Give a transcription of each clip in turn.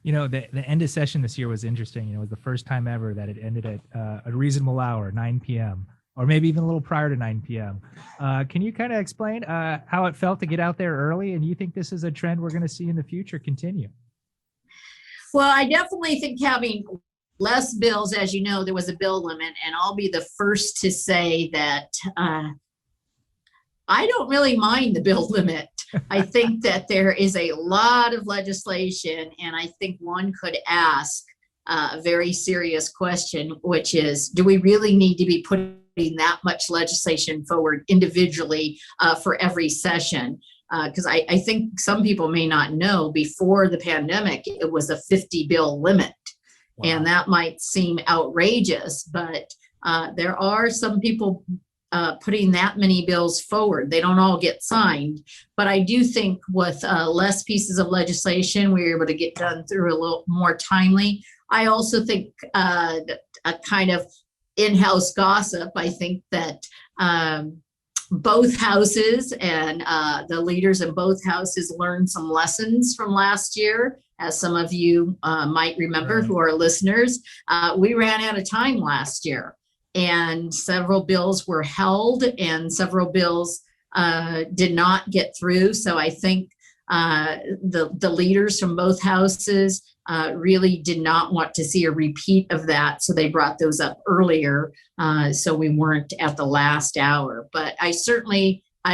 The end of session this year was interesting. It was the first time ever that it ended at a reasonable hour, 9 p.m., or maybe even a little prior to 9 p.m. Can you kind of explain how it felt to get out there early? And you think this is a trend we're going to see in the future continue? Well, I definitely think having less bills, as you know, there was a bill limit, and I'll be the first to say that I don't really mind the bill limit. I think that there is a lot of legislation, and I think one could ask a very serious question, which is, do we really need to be putting that much legislation forward individually for every session? Because I think some people may not know, before the pandemic, it was a 50 bill limit. Wow. And that might seem outrageous, but there are some people putting that many bills forward. They don't all get signed, but I do think with less pieces of legislation, we were able to get done through a little more timely. I also think a kind of in-house gossip, I think that both houses and the leaders in both houses learned some lessons from last year. As some of you might remember, right, who are listeners, we ran out of time last year, and several bills were held and several bills did not get through. So I think the leaders from both houses really did not want to see a repeat of that. So they brought those up earlier, so we weren't at the last hour. But I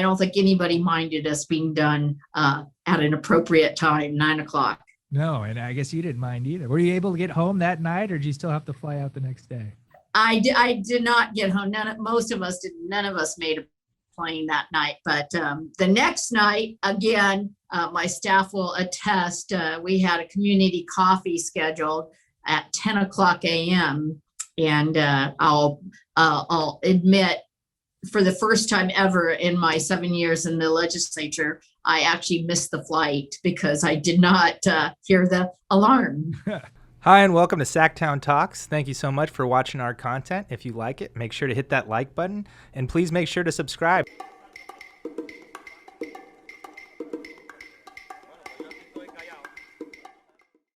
don't think anybody minded us being done at an appropriate time, 9 o'clock. No, and I guess you didn't mind either. Were you able to get home that night, or did you still have to fly out the next day? I did not get home. Most of us did. None of us made a plane that night. But the next night, again, my staff will attest, we had a community coffee scheduled at 10 o'clock a.m. And I'll admit, for the first time ever in my 7 years in the legislature, I actually missed the flight because I did not hear the alarm. Hi, and welcome to Sacktown Talks. Thank you so much for watching our content. If you like it, make sure to hit that like button, and please make sure to subscribe.